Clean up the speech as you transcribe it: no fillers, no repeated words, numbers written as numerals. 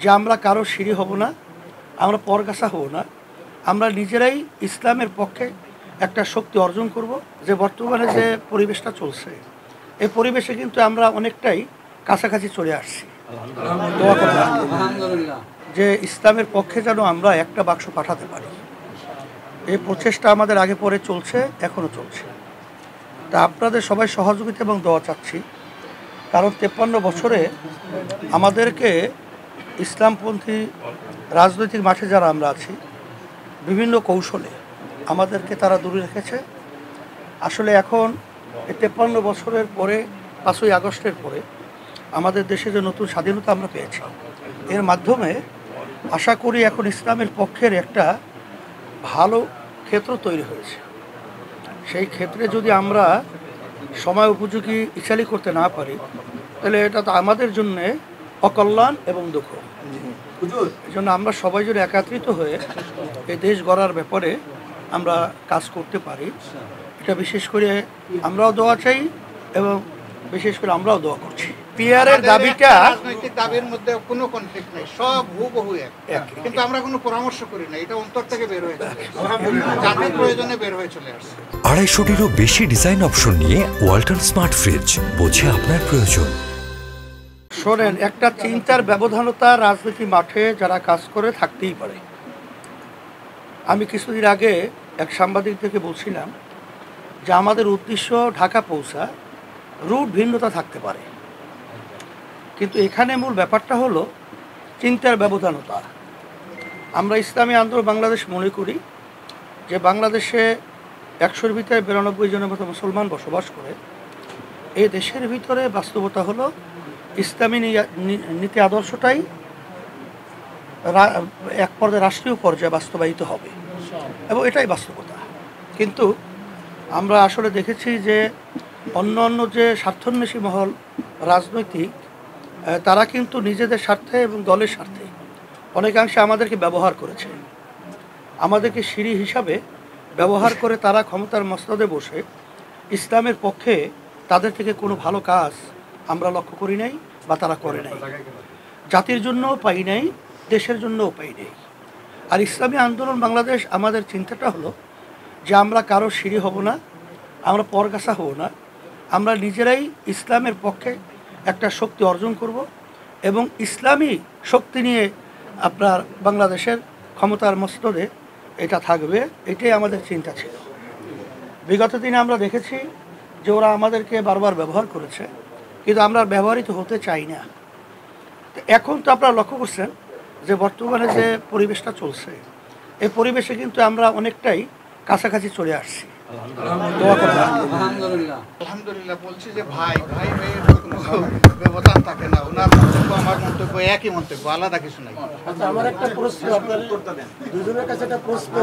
যে আমরা কারো সিঁড়ি হব না, আমরা পরগাছা হব না, আমরা নিজেরাই ইসলামের পক্ষে একটা শক্তি অর্জন করব। যে বর্তমানে যে পরিবেশটা চলছে, এই পরিবেশে কিন্তু আমরা অনেকটাই কাছাকাছি চলে আসছি। দোয়া করবেন যে ইসলামের পক্ষে যেন আমরা একটা বাক্স পাঠাতে পারি। এই প্রচেষ্টা আমাদের আগে পরে চলছে, এখনও চলছে। তা আপনাদের সবাই সহযোগিতা এবং দোয়া চাচ্ছি, কারণ 53 বছরে আমাদেরকে ইসলামপন্থী রাজনৈতিক মাঠে যারা আমরা আছি, বিভিন্ন কৌশলে আমাদেরকে তারা দূরে রেখেছে। আসলে এখন এই 53 বছরের পরে 5ই আগস্টের পরে আমাদের দেশে যে নতুন স্বাধীনতা আমরা পেয়েছি, এর মাধ্যমে আশা করি এখন ইসলামের পক্ষের একটা ভালো ক্ষেত্র তৈরি হয়েছে। সেই ক্ষেত্রে যদি আমরা সময় উপযোগী ইচ্ছালি করতে না পারি, তাহলে এটা তো আমাদের জন্যে অকল্যাণ এবং দুঃখ। এই জন্য আমরা সবাই যদি একত্রিত হয়ে এই দেশ গড়ার ব্যাপারে আমরা কাজ করতে পারি, এটা বিশেষ করে আমরাও দোয়া চাই এবং বিশেষ করে আমরাও দোয়া করছি। পিয়ারের দাবিটা রাজনৈতিক দাবির মধ্যে কোনো কনফ্লিক্ট নাই, সব হুবহু এক, কিন্তু আমরা কোনো পরামর্শ করি না। এটা অন্তর থেকে বের হয়ে চলে আসে, জাতির প্রয়োজনে বের হয়ে চলে আসছে। 250-টিরও বেশি ডিজাইন অপশন নিয়ে ওয়ালটন স্মার্ট ফ্রিজ, বোঝে আপনার প্রয়োজন। শোনেন, একটা চিন্তার ব্যবধানতা রাজনীতি মাঠে যারা কাজ করে থাকতেই পারে। আমি কিছুদিন আগে এক সাংবাদিক থেকে বলছিলাম যে আমাদের উদ্দেশ্য ঢাকা পৌঁছা, রুট ভিন্নতা থাকতে পারে, কিন্তু এখানে মূল ব্যাপারটা হলো চিন্তার ব্যবধানতা। আমরা ইসলামী আন্দোলন বাংলাদেশ মনে করি যে বাংলাদেশে 100-র ভিতরে 92 জনের মতো মুসলমান বসবাস করে। এই দেশের ভিতরে বাস্তবতা হলো ইসলামী নীতি আদর্শটাই এক পর্যায়ে রাষ্ট্রীয় পর্যায়ে বাস্তবায়িত হবে এবং এটাই বাস্তবতা। কিন্তু আমরা আসলে দেখেছি যে অন্য যে স্বার্থান্বেষী মহল রাজনৈতিক, তারা কিন্তু নিজেদের স্বার্থে এবং দলের স্বার্থে অনেকাংশে আমাদেরকে ব্যবহার করেছে। আমাদেরকে সিঁড়ি হিসাবে ব্যবহার করে তারা ক্ষমতার মসনদে বসে ইসলামের পক্ষে তাদের থেকে কোনো ভালো কাজ আমরা লক্ষ্য করি নাই বা তারা করে নাই। জাতির জন্যও পাই নাই, দেশের জন্যও পাই নাই। আর ইসলামী আন্দোলন বাংলাদেশ আমাদের চিন্তাটা হলো যে আমরা কারো সিঁড়ি হব না, আমরা পরগাছা হব না, আমরা নিজেরাই ইসলামের পক্ষে একটা শক্তি অর্জন করব এবং ইসলামী শক্তি নিয়ে আপনার বাংলাদেশের ক্ষমতার মসনদে এটা থাকবে। এটাই আমাদের চিন্তা ছিল। বিগত দিনে আমরা দেখেছি যে ওরা আমাদেরকে বারবার ব্যবহার করেছে, কিন্তু আমরা ব্যবহৃত হতে চাই না। এখন তো আপনারা লক্ষ্য করছেন যে বর্তমানে যে পরিবেশটা চলছে, এই পরিবেশে কিন্তু আমরা অনেকটাই কাছাকাছি চলে আসছি। দোয়া করবেন। আলহামদুলিল্লাহ বলছি যে ভাই ভাইয়ের কোনো ব্যবধান থাকে না। ওনার মন্তব্য আমার মন্তব্য একই মন্তব্য, আলাদা কিছু নাই। আচ্ছা, আমার একটা প্রশ্ন, আপনাদের দুজনের কাছে একটা প্রশ্ন।